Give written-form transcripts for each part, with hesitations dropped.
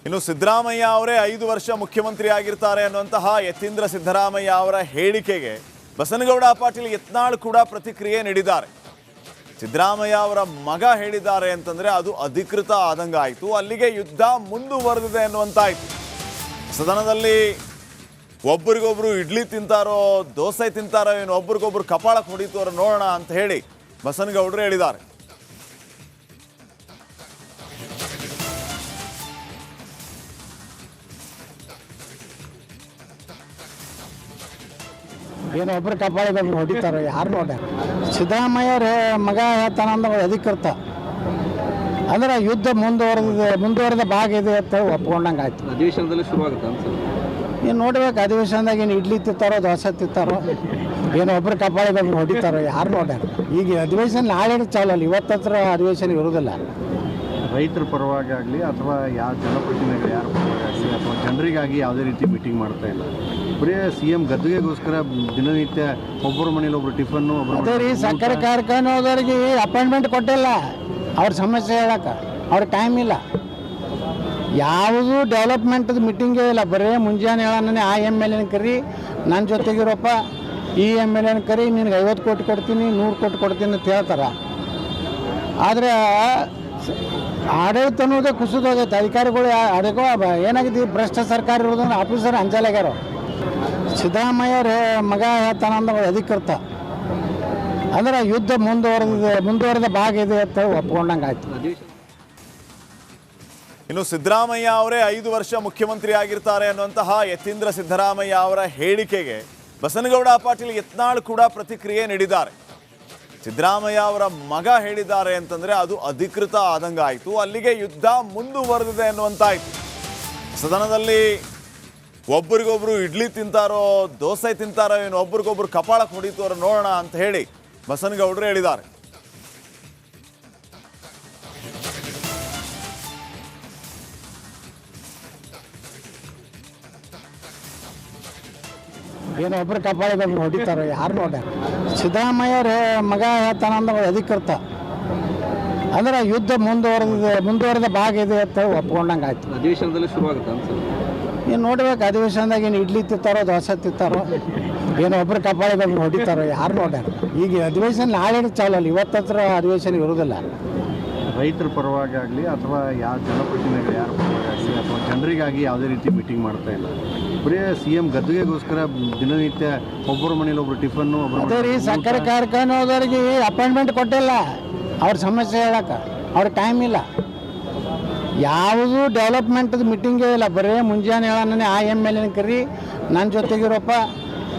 ಇನ್ನು ಸಿದ್ದರಾಮಯ್ಯ ಅವರೇ 5 ವರ್ಷ ಮುಖ್ಯಮಂತ್ರಿ ಆಗಿರ್ತಾರೆ ಅನ್ನುವಂತಹ ಯತೀಂದ್ರ ಸಿದ್ದರಾಮಯ್ಯ ಅವರ ಹೇಳಿಕೆಗೆ ಬಸನಗೌಡ ಪಾಟೀಲ್ ಯತ್ನಾಳ್ ಕೂಡ ಪ್ರತಿಕ್ರಿಯೆ ನೀಡಿದ್ದಾರೆ. ಸಿದ್ದರಾಮಯ್ಯ ಅವರ ಮಗ ಹೇಳಿದ್ದಾರೆ ಅಂತಂದ್ರೆ ಅದು ಅಧಿಕೃತ ಆದಂಗಾಯಿತು, ಅಲ್ಲಿಗೆ ಯುದ್ಧ ಮುಂದುವರೆದಿದೆ ಅನ್ನುವಂತಾಯ್ತು. ಸದನದಲ್ಲಿ ಒಬ್ಬರಿಗೊಬ್ರು ಇಡ್ಲಿ ತಿಂತಾರೋ ದೋಸೆ ತಿಂತಾರೋ ಏನು ಒಬ್ರಿಗೊಬ್ರು ಕಪಾಳಕ್ಕೆ ಹೊಡಿತಾರೋ ನೋಡೋಣ ಅಂತ ಹೇಳಿ ಬಸನಗೌಡರು ಹೇಳಿದ್ದಾರೆ. ಏನೋ ಒಬ್ರು ಕಪಾಳಿಗೊಬ್ರು ಹೊಡಿತಾರೋ ಯಾರು ನೋಡ. ಸಿದ್ದರಾಮಯ್ಯ ಅವ್ರ ಮಗ ಹೇಳ್ತಾನಂದ ಅಧಿಕೃತ ಅಂದ್ರೆ ಯುದ್ಧ ಮುಂದುವರೆದ ಭಾಗ ಇದೆ ಅಂತ ಒಪ್ಕೊಂಡಂಗೆ ಆಯ್ತು. ಅಧಿವೇಶನದಲ್ಲಿ ಶುರುವಾಗುತ್ತೆ ಅನ್ಸುತ್ತೆ. ಏನು ನೋಡ್ಬೇಕು, ಅಧಿವೇಶನದಾಗ ಏನು ಇಡ್ಲಿ ತಿಂತಾರೋ ದೋಸೆ ತಿಂತಾರೋ ಏನೋ ಒಬ್ರು ಕಪಾಳಿಗೊಬ್ರು ಹೊಡಿತಾರೋ ಯಾರು ನೋಡ್ಯಾರ. ಈಗ ಅಧಿವೇಶನ ನಾಳೆ ಚಾಲು ಅಲ್ಲ, ಇವತ್ತತ್ರ ಅಧಿವೇಶನ ಇರೋದಿಲ್ಲ. ರೈತರ ಪರವಾಗಿ ಆಗಲಿ ಅಥವಾ ಯಾವ ಜನಪ್ರತಿನಿಧಿಗಳು ಯಾರ ಪರವಾಗಿ ಆಗಲಿ ಅಥವಾ ಜನರಿಗಾಗಿ ಯಾವುದೇ ರೀತಿ ಮೀಟಿಂಗ್ ಮಾಡ್ತಾ ಇಲ್ಲ. ಬರೀ CM ಗದ್ದುಗೆಗೋಸ್ಕರ ದಿನನಿತ್ಯ ಒಬ್ಬರ ಮನೇಲಿ ಒಬ್ರು ಟಿಫನ್ನು ಅದೇ ರೀ ಸಕ್ಕರೆ ಕಾರ್ಖಾನೆ ಹೋದವ್ರಿಗೆ ಅಪಾಯಿಂಟ್ಮೆಂಟ್ ಕೊಟ್ಟಿಲ್ಲ. ಅವ್ರ ಸಮಸ್ಯೆ ಹೇಳಕ್ಕೆ ಅವ್ರ ಟೈಮ್ ಇಲ್ಲ. ಯಾವುದು ಡೆವಲಪ್ಮೆಂಟ್ದು ಮೀಟಿಂಗೇ ಇಲ್ಲ. ಬರೀ ಮುಂಜಾನೆ ಹೇಳೋಣ ಆ MLA ಕರಿ, ನನ್ನ ಜೊತೆಗಿರಪ್ಪ ಈ MLA ಕರಿ, ನಿನಗೆ 50 ಕೋಟಿ ಕೊಡ್ತೀನಿ 100 ಕೋಟಿ ಕೊಡ್ತೀನಿ ಅಂತ ಹೇಳ್ತಾರೆ. ಆದರೆ ಆಡಳಿತ ಅನ್ನೋದೇ ಕುಸಿದೋಗೈತೆ. ಅಧಿಕಾರಿಗಳು ಅಡಗೋ ಏನಾಗಿದೆ, ಭ್ರಷ್ಟ ಸರ್ಕಾರ ಇರೋದನ್ನ ಆಫೀಸರ್ ಅಂಜಲಾಗ್ಯಾರ. ಸಿದ್ದರಾಮಯ್ಯ ಅವ್ರ ಮಗ ಹೇಳ್ತಾನಂದ ಅಧಿಕೃತ ಅಂದ್ರೆ ಯುದ್ಧ ಮುಂದುವರೆದ ಭಾಗ ಇದೆ ಅಂತ ಒಪ್ಕೊಂಡಂಗೆ ಆಯ್ತು. ಇನ್ನು ಸಿದ್ದರಾಮಯ್ಯ ಅವರೇ 5 ವರ್ಷ ಮುಖ್ಯಮಂತ್ರಿ ಆಗಿರ್ತಾರೆ ಅನ್ನುವಂತಹ ಯತೀಂದ್ರ ಸಿದ್ದರಾಮಯ್ಯ ಅವರ ಹೇಳಿಕೆಗೆ ಬಸನಗೌಡ ಪಾಟೀಲ್ ಯತ್ನಾಳ್ ಕೂಡ ಪ್ರತಿಕ್ರಿಯೆ ನೀಡಿದ್ದಾರೆ. ಸಿದ್ದರಾಮಯ್ಯ ಅವರ ಮಗ ಹೇಳಿದ್ದಾರೆ ಅಂತಂದ್ರೆ ಅದು ಅಧಿಕೃತ ಆದಂಗಾಯಿತು, ಅಲ್ಲಿಗೆ ಯುದ್ಧ ಮುಂದುವರೆದಿದೆ ಅನ್ನುವಂತಾಯ್ತು. ಸದನದಲ್ಲಿ ಒಬ್ಬರಿಗೊಬ್ರು ಇಡ್ಲಿ ತಿಂತಾರೋ ದೋಸೆ ತಿಂತಾರೋ ಏನು ಒಬ್ರಿಗೊಬ್ರು ಕಪಾಳಕ್ಕೆ ಹೊಡಿತಾರೋ ನೋಡೋಣ ಅಂತ ಹೇಳಿ ಬಸನಗೌಡರು ಹೇಳಿದ್ದಾರೆ. ಏನೋ ಒಬ್ರು ಕಪಾಳಿಗೊಬ್ರು ಹೊಡಿತಾರೋ ಯಾರು ನೋಡ್ಯಾರ. ಸಿದ್ದರಾಮಯ್ಯ ಅವ್ರ ಮಗ ಹೇಳ್ತಾನಂದ ಅಧಿಕೃತ ಅಂದ್ರೆ ಯುದ್ಧ ಮುಂದುವರೆದ ಭಾಗ ಇದೆ ಅಂತ ಒಪ್ಕೊಂಡಂಗೆ ಆಯ್ತು. ಅಧಿವೇಶನದಲ್ಲಿ ಶುರುವಾಗುತ್ತೆ ಅನ್ಸುತ್ತೆ. ಏನು ನೋಡ್ಬೇಕು, ಅಧಿವೇಶನದಾಗ ಏನು ಇಡ್ಲಿ ತಿಂತಾರೋ ದೋಸೆ ತಿಂತಾರೋ ಏನೋ ಒಬ್ರು ಕಪಾಳಿಗೊಬ್ರು ಹೊಡಿತಾರೋ ಯಾರು ನೋಡ್ಯಾರ. ಈಗ ಅಧಿವೇಶನ ನಾಳೆ ಚಾಲು ಅಲ್ಲ, ಇವತ್ತತ್ರ ಅಧಿವೇಶನ ಇರೋದಿಲ್ಲ. ರೈತರ ಪರವಾಗಿ ಆಗಲಿ ಅಥವಾ ಯಾವ ಜನಪ್ರತಿನಿಧಿಗಳು ಯಾರ ಪರವಾಗಿ ಆಗಲಿ ಅಥವಾ ಜನರಿಗಾಗಿ ಯಾವುದೇ ರೀತಿ ಮೀಟಿಂಗ್ ಮಾಡ್ತಾ ಇಲ್ಲ. ಬರೀ CM ಗದ್ದುಗೆಗೋಸ್ಕರ ದಿನನಿತ್ಯ ಒಬ್ಬರ ಮನೇಲಿ ಒಬ್ರು ಟಿಫನ್ನು ಅದೇ ರೀ ಸಕ್ಕರೆ ಕಾರ್ಖಾನೆ ಹೋದವ್ರಿಗೆ ಅಪಾಯಿಂಟ್ಮೆಂಟ್ ಕೊಟ್ಟಿಲ್ಲ. ಅವ್ರ ಸಮಸ್ಯೆ ಹೇಳಕ್ಕೆ ಅವ್ರ ಟೈಮ್ ಇಲ್ಲ. ಯಾವುದು ಡೆವಲಪ್ಮೆಂಟ್ದು ಮೀಟಿಂಗೇ ಇಲ್ಲ. ಬರೀ ಮುಂಜಾನೆ ಹೇಳೋಣ ಆ MLA ಕರಿ, ನನ್ನ ಜೊತೆಗಿರಪ್ಪ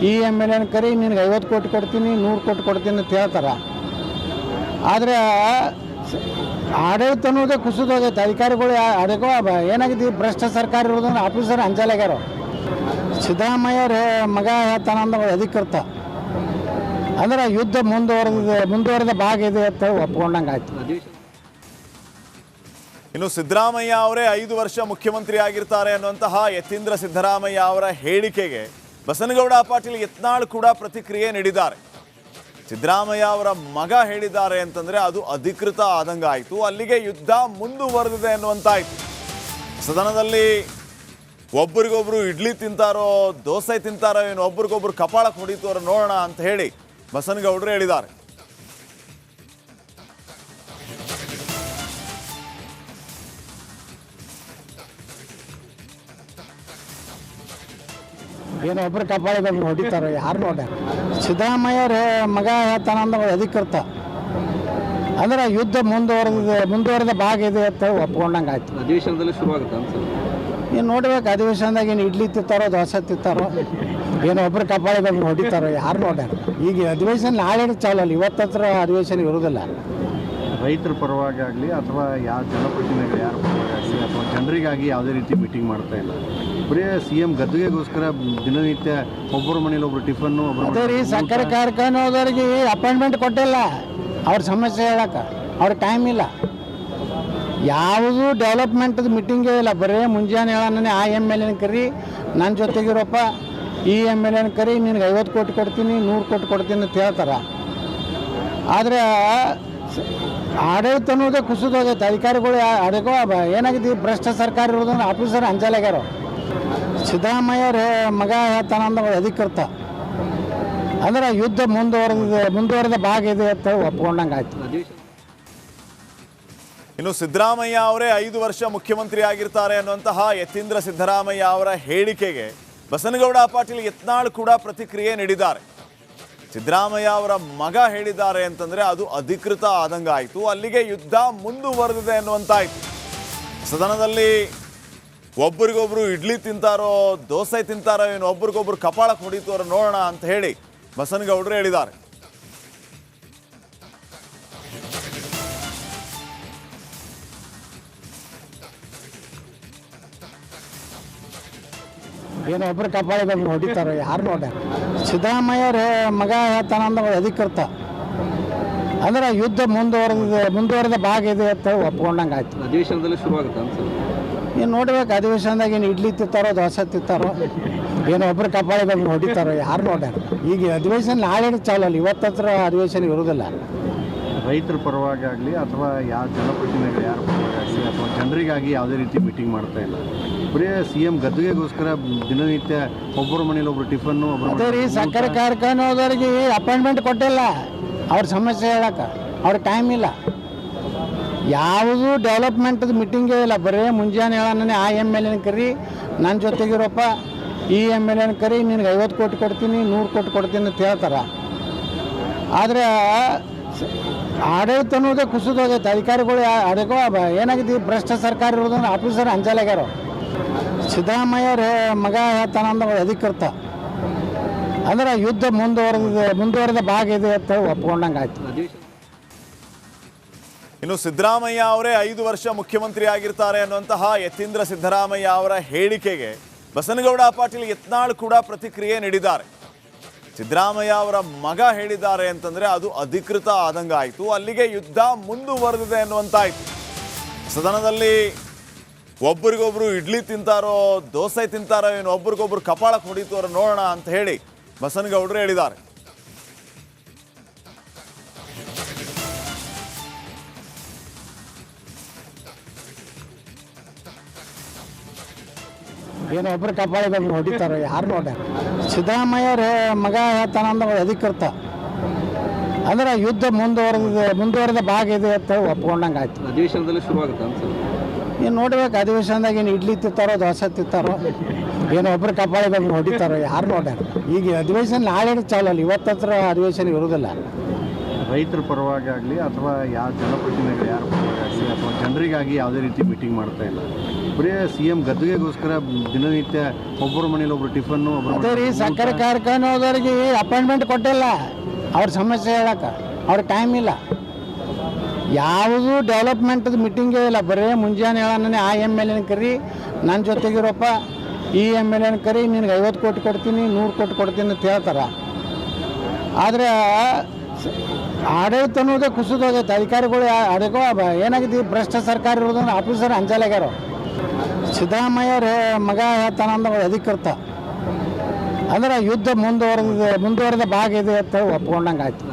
ಈ MLA ಕರಿ, ನಿನಗೆ 50 ಕೋಟಿ ಕೊಡ್ತೀನಿ 100 ಕೋಟಿ ಕೊಡ್ತೀನಿ ಅಂತ ಹೇಳ್ತಾರೆ. ಆದರೆ ಆಡಳಿತ ಅನ್ನೋದೇ ಕುಸಿದೋಗೈತೆ. ಅಧಿಕಾರಿಗಳು ಅಡಗೋ ಏನಾಗಿದೆ, ಭ್ರಷ್ಟ ಸರ್ಕಾರ ಇರೋದನ್ನ ಆಫೀಸರ್ ಅಂಜಲಾಗ್ಯಾರ. ಸಿದ್ದರಾಮಯ್ಯ ಅವ್ರ ಮಗ ಹೇಳ್ತಾನಂದ ಅಧಿಕೃತ ಅಂದ್ರೆ ಯುದ್ಧ ಮುಂದುವರೆದ ಭಾಗ ಇದೆ ಅಂತ ಒಪ್ಕೊಂಡಂಗೆ ಆಯ್ತು. ಇನ್ನು ಸಿದ್ದರಾಮಯ್ಯ ಅವರೇ 5 ವರ್ಷ ಮುಖ್ಯಮಂತ್ರಿ ಆಗಿರ್ತಾರೆ ಅನ್ನುವಂತಹ ಯತೀಂದ್ರ ಸಿದ್ದರಾಮಯ್ಯ ಅವರ ಹೇಳಿಕೆಗೆ ಬಸನಗೌಡ ಪಾಟೀಲ್ ಯತ್ನಾಳ್ ಕೂಡ ಪ್ರತಿಕ್ರಿಯೆ ನೀಡಿದ್ದಾರೆ. ಸಿದ್ದರಾಮಯ್ಯ ಅವರ ಮಗ ಹೇಳಿದ್ದಾರೆ ಅಂತಂದ್ರೆ ಅದು ಅಧಿಕೃತ ಆದಂಗಾಯಿತು, ಅಲ್ಲಿಗೆ ಯುದ್ಧ ಮುಂದುವರೆದಿದೆ ಅನ್ನುವಂತಾಯ್ತು. ಸದನದಲ್ಲಿ ಒಬ್ಬರಿಗೊಬ್ರು ಇಡ್ಲಿ ತಿಂತಾರೋ ದೋಸೆ ತಿಂತಾರೋ ಏನು ಒಬ್ರಿಗೊಬ್ರು ಕಪಾಳಕ್ಕೆ ಹೊಡಿತಾರೋ ನೋಡೋಣ ಅಂತ ಹೇಳಿ ಬಸನಗೌಡರು ಹೇಳಿದ್ದಾರೆ. ಏನೋ ಒಬ್ರು ಕಪಾಳಿಗೊಬ್ರು ಹೊಡಿತಾರೋ ಯಾರು ನೋಡ್ಯಾರ. ಸಿದ್ದರಾಮಯ್ಯ ಅವ್ರ ಮಗ ಹೇಳ್ತಾನಂದ ಅಧಿಕೃತ ಅಂದ್ರೆ ಯುದ್ಧ ಮುಂದುವರೆದ ಭಾಗ ಇದೆ ಅಂತ ಒಪ್ಕೊಂಡಂಗೆ ಆಯ್ತು. ಅಧಿವೇಶನದಲ್ಲಿ ಶುರುವಾಗುತ್ತೆ ಅನ್ಸುತ್ತೆ. ಏನು ನೋಡ್ಬೇಕು, ಅಧಿವೇಶನದಾಗ ಏನು ಇಡ್ಲಿ ತಿಂತಾರೋ ದೋಸೆ ತಿಂತಾರೋ ಏನೋ ಒಬ್ರು ಕಪಾಳಿಗೊಬ್ರು ಹೊಡಿತಾರೋ ಯಾರು ನೋಡ್ಯಾರ. ಈಗ ಅಧಿವೇಶನ ನಾಳೆ ಚಾಲು ಅಲ್ಲ, ಇವತ್ತತ್ರ ಅಧಿವೇಶನ ಇರೋದಿಲ್ಲ. ರೈತರ ಪರವಾಗಿ ಆಗಲಿ ಅಥವಾ ಯಾವ ಜನಪ್ರತಿನಿಧಿಗಳು ಯಾರ ಪರವಾಗಿ ಆಗಲಿ ಅಥವಾ ಜನರಿಗಾಗಿ ಯಾವುದೇ ರೀತಿ ಮೀಟಿಂಗ್ ಮಾಡ್ತಾ ಇಲ್ಲ. ಬರೀ CM ಗದ್ದುಗೆಗೋಸ್ಕರ ದಿನನಿತ್ಯ ಒಬ್ಬರ ಮನೇಲಿ ಒಬ್ರು ಟಿಫನ್ನು ಅದೇ ರೀ ಸಕ್ಕರೆ ಕಾರ್ಖಾನೆ ಹೋದವ್ರಿಗೆ ಅಪಾಯಿಂಟ್ಮೆಂಟ್ ಕೊಟ್ಟಿಲ್ಲ. ಅವ್ರ ಸಮಸ್ಯೆ ಹೇಳಕ್ಕೆ ಅವ್ರ ಟೈಮ್ ಇಲ್ಲ. ಯಾವುದು ಡೆವಲಪ್ಮೆಂಟ್ದು ಮೀಟಿಂಗೇ ಇಲ್ಲ. ಬರೀ ಮುಂಜಾನೆ ಹೇಳೋಣ ಆ MLA ಕರಿ, ನನ್ನ ಜೊತೆಗಿರಪ್ಪ ಈ MLA ಕರಿ, ನಿನಗೆ 50 ಕೋಟಿ ಕೊಡ್ತೀನಿ 100 ಕೋಟಿ ಕೊಡ್ತೀನಿ ಅಂತ ಹೇಳ್ತಾರೆ. ಆದರೆ ಆಡಳಿತ ಅನ್ನೋದೇ ಕುಸಿದೋಗೈತೆ. ಅಧಿಕಾರಿಗಳು ಅದಕ್ಕೋ ಏನಾಗಿದೆ, ಭ್ರಷ್ಟ ಸರ್ಕಾರ ಇರೋದನ್ನ ಆಫೀಸರ್ ಅಂಜಾಲಾಗ್ಯಾರ. ಸಿದ್ದರಾಮಯ್ಯವ್ರ ಮಗ ಹೇಳ್ತಾನಂದ ಅಧಿಕೃತ ಅಂದ್ರೆ ಯುದ್ಧ ಮುಂದುವರೆದ ಭಾಗ ಇದೆ ಅಂತ ಒಪ್ಕೊಂಡಂಗೆ ಆಯ್ತು. ಇನ್ನು ಸಿದ್ದರಾಮಯ್ಯ ಅವರೇ 5 ವರ್ಷ ಮುಖ್ಯಮಂತ್ರಿ ಆಗಿರ್ತಾರೆ ಅನ್ನುವಂತಹ ಯತೀಂದ್ರ ಸಿದ್ದರಾಮಯ್ಯ ಅವರ ಹೇಳಿಕೆಗೆ ಬಸನಗೌಡ ಪಾಟೀಲ್ ಯತ್ನಾಳ್ ಕೂಡ ಪ್ರತಿಕ್ರಿಯೆ ನೀಡಿದ್ದಾರೆ. ಸಿದ್ದರಾಮಯ್ಯ ಅವರ ಮಗ ಹೇಳಿದ್ದಾರೆ ಅಂತಂದ್ರೆ ಅದು ಅಧಿಕೃತ ಆದಂಗಾಯಿತು, ಅಲ್ಲಿಗೆ ಯುದ್ಧ ಮುಂದುವರೆದಿದೆ ಅನ್ನುವಂತಾಯ್ತು. ಸದನದಲ್ಲಿ ಒಬ್ರಿಗೊಬ್ರು ಇಡ್ಲಿ ತಿಂತಾರೋ ದೋಸೆ ತಿಂತಾರೋ ಏನು, ಒಬ್ರಿಗೊಬ್ರು ಕಪಾಳಕ್ಕೆ ಹೊಡಿತಾರೋ ನೋಡೋಣ ಅಂತ ಹೇಳಿ ಬಸನಗೌಡರು ಹೇಳಿದ್ದಾರೆ. ಏನೋ ಒಬ್ರು ಕಪಾಳಿಗೆ ಒಬ್ರು ಹೊಡಿತಾರೋ ಯಾರು ನೋಡ್ಯಾರ. ಸಿದ್ದರಾಮಯ್ಯವ್ರ ಮಗ ಹೇಳ್ತಾನಂದ ಅಧಿಕೃತ ಅಂದ್ರೆ ಯುದ್ಧ ಮುಂದುವರೆದ ಭಾಗ ಇದೆ ಅಂತ ಒಪ್ಕೊಂಡಂಗೆ ಆಯ್ತು. ಅಧಿವೇಶನದಲ್ಲಿ ಶುರುವಾಗುತ್ತೆ ಅನ್ಸಲ್ಲ. ಏನು ನೋಡ್ಬೇಕು, ಅಧಿವೇಶನದಾಗ ಏನು ಇಡ್ಲಿ ತಿಂತಾರೋ ದೋಸೆ ತಿಂತಾರೋ ಏನೋ ಒಬ್ರು ಕಪಾಳಿಗೆ ಒಬ್ರು ಹೊಡಿತಾರೋ ಯಾರು ನೋಡ್ಯಾರ. ಈಗ ಅಧಿವೇಶನ ನಾಳೆ ಚಾಲು ಅಲ್ಲ, ಇವತ್ತತ್ರ ಅಧಿವೇಶನ ಇರೋದಿಲ್ಲ. ರೈತರ ಪರವಾಗಿ ಆಗಲಿ ಅಥವಾ ಯಾವ ಜನಪ್ರತಿನಿಧಿಗಳು ಯಾರ ಪರವಾಗಿ ಆಗಲಿ ಅಥವಾ ಜನರಿಗಾಗಿ ಯಾವುದೇ ರೀತಿ ಮೀಟಿಂಗ್ ಮಾಡ್ತಾ ಇಲ್ಲ. ಬರೀ CM ಗದ್ದುಗೆಗೋಸ್ಕರ ದಿನನಿತ್ಯ ಒಬ್ಬರ ಮನೇಲಿ ಒಬ್ರು ಟಿಫನ್ನು, ಅದೇ ರೀ ಸಕ್ಕರೆ ಕಾರ್ಖಾನೆ ಹೋದವ್ರಿಗೆ ಅಪಾಯಿಂಟ್ಮೆಂಟ್ ಕೊಟ್ಟಿಲ್ಲ. ಅವ್ರ ಸಮಸ್ಯೆ ಹೇಳಕ್ಕೆ ಅವ್ರಿಗೆ ಟೈಮ್ ಇಲ್ಲ. ಯಾವುದೂ ಡೆವಲಪ್ಮೆಂಟ್ದು ಮೀಟಿಂಗೇ ಇಲ್ಲ. ಬರೀ ಮುಂಜಾನೆ ಹೇಳನೇ ಆ MLA ಕರಿ, ನನ್ನ ಜೊತೆಗಿರಪ್ಪ ಈ MLA ಕರಿ, ನಿನಗೆ 50 ಕೋಟಿ ಕೊಡ್ತೀನಿ 100 ಕೋಟಿ ಕೊಡ್ತೀನಿ ಅಂತ ಹೇಳ್ತಾರೆ. ಆದರೆ ಆಡಳಿತ ಅನ್ನೋದೇ ಕುಸಿದೋಗೈತೆ. ಅಧಿಕಾರಿಗಳು ಅದಕ್ಕೋ ಏನಾಗಿದೆ, ಭ್ರಷ್ಟ ಸರ್ಕಾರ ಇರೋದನ್ನ ಆಫೀಸರ್ ಅಂಜಾಲಾಗ್ಯಾರ. ಸಿದ್ದರಾಮಯ್ಯವ್ರ ಮಗ ಹೇಳ್ತಾನಂದ ಅಧಿಕೃತ ಅಂದ್ರೆ ಯುದ್ಧ ಮುಂದುವರೆದ ಭಾಗ ಇದೆ ಅಂತ ಒಪ್ಕೊಂಡಂಗೆ ಆಯ್ತು. ಇನ್ನು ಸಿದ್ದರಾಮಯ್ಯ ಅವರೇ 5 ವರ್ಷ ಮುಖ್ಯಮಂತ್ರಿ ಆಗಿರ್ತಾರೆ ಅನ್ನುವಂತಹ ಯತೀಂದ್ರ ಸಿದ್ದರಾಮಯ್ಯ ಅವರ ಹೇಳಿಕೆಗೆ ಬಸನಗೌಡ ಪಾಟೀಲ್ ಯತ್ನಾಳ್ ಕೂಡ ಪ್ರತಿಕ್ರಿಯೆ ನೀಡಿದ್ದಾರೆ. ಸಿದ್ದರಾಮಯ್ಯ ಅವರ ಮಗ ಹೇಳಿದ್ದಾರೆ ಅಂತಂದ್ರೆ ಅದು ಅಧಿಕೃತ ಆದಂಗಾಯಿತು, ಅಲ್ಲಿಗೆ ಯುದ್ಧ ಮುಂದುವರೆದಿದೆ ಅನ್ನುವಂತಾಯ್ತು. ಸದನದಲ್ಲಿ ಒಬ್ರಿಗೊಬ್ರು ಇಡ್ಲಿ ತಿಂತಾರೋ ದೋಸೆ ತಿಂತಾರೋ ಏನು, ಒಬ್ರಿಗೊಬ್ರು ಕಪಾಳಕ್ಕೆ ಹೊಡಿತಾರೋ ನೋಡೋಣ ಅಂತ ಹೇಳಿ ಬಸನಗೌಡರು ಹೇಳಿದ್ದಾರೆ. ಏನೋ ಒಬ್ರು ಕಪಾಳಿಗೆ ಒಬ್ರು ಹೊಡಿತಾರೋ ಯಾರು ನೋಡ್ಯಾರ. ಸಿದ್ದರಾಮಯ್ಯವ್ರ ಮಗ ಹೇಳ್ತಾನಂದ ಅಧಿಕೃತ ಅಂದ್ರೆ ಯುದ್ಧ ಮುಂದುವರೆದ ಭಾಗ ಇದೆ ಅಂತ ಒಪ್ಕೊಂಡಂಗೆ ಆಯ್ತು. ಅಧಿವೇಶನದಲ್ಲಿ ಶುರುವಾಗುತ್ತೆ ಅನ್ಸಲ್ಲ. ಏನು ನೋಡ್ಬೇಕು, ಅಧಿವೇಶನದಾಗ ಏನು ಇಡ್ಲಿ ತಿಂತಾರೋ ದೋಸೆ ತಿಂತಾರೋ ಏನೋ ಒಬ್ರು ಕಪಾಳಿಗೆ ಒಬ್ರು ಹೊಡಿತಾರೋ ಯಾರು ನೋಡ್ಯಾರ. ಈಗ ಅಧಿವೇಶನ ನಾಳೆ ಚಾಲು ಅಲ್ಲ, ಇವತ್ತತ್ರ ಅಧಿವೇಶನ ಇರೋದಿಲ್ಲ. ರೈತರ ಪರವಾಗಿ ಆಗಲಿ ಅಥವಾ ಯಾವ ಜನಪ್ರತಿನಿಧಿಗಳು ಯಾರ ಪರವಾಗಿ ಆಗಲಿ ಅಥವಾ ಜನರಿಗಾಗಿ ಯಾವುದೇ ರೀತಿ ಮೀಟಿಂಗ್ ಮಾಡ್ತಾ ಇಲ್ಲ. ಬರೀ CM ಗದ್ದುಗೆಗೋಸ್ಕರ ದಿನನಿತ್ಯ ಒಬ್ಬರ ಮನೇಲಿ ಒಬ್ರು ಟಿಫನ್ನು, ಅದೇ ರೀ ಸಕ್ಕರೆ ಕಾರ್ಖಾನೆ ಹೋದವ್ರಿಗೆ ಅಪಾಯಿಂಟ್ಮೆಂಟ್ ಕೊಟ್ಟಿಲ್ಲ. ಅವ್ರ ಸಮಸ್ಯೆ ಹೇಳಕ್ಕೆ ಅವ್ರಿಗೆ ಟೈಮ್ ಇಲ್ಲ. ಯಾವುದೂ ಡೆವಲಪ್ಮೆಂಟ್ದು ಮೀಟಿಂಗೇ ಇಲ್ಲ. ಬರೀ ಮುಂಜಾನೆ ಹೇಳನೇ ಆ MLA ಕರಿ, ನನ್ನ ಜೊತೆಗಿರಪ್ಪ ಈ MLA ಕರಿ, ನಿನಗೆ 50 ಕೋಟಿ ಕೊಡ್ತೀನಿ 100 ಕೋಟಿ ಕೊಡ್ತೀನಿ ಅಂತ ಹೇಳ್ತಾರೆ. ಆದರೆ ಆಡಳಿತ ಅನ್ನೋದೇ ಕುಸಿದೋಗೈತೆ. ಅಧಿಕಾರಿಗಳು ಅದಕ್ಕೋ ಏನಾಗಿದೆ, ಭ್ರಷ್ಟ ಸರ್ಕಾರ ಇರೋದನ್ನ ಆಫೀಸರ್ ಅಂಜಾಲಾಗ್ಯಾರ. ಸಿದ್ದರಾಮಯ್ಯವ್ರ ಮಗ ಹೇಳ್ತಾನಂದ ಅಧಿಕೃತ ಅಂದ್ರೆ ಯುದ್ಧ ಮುಂದುವರೆದ ಭಾಗ ಇದೆ ಅಂತ ಒಪ್ಕೊಂಡಂಗೆ ಆಯ್ತು.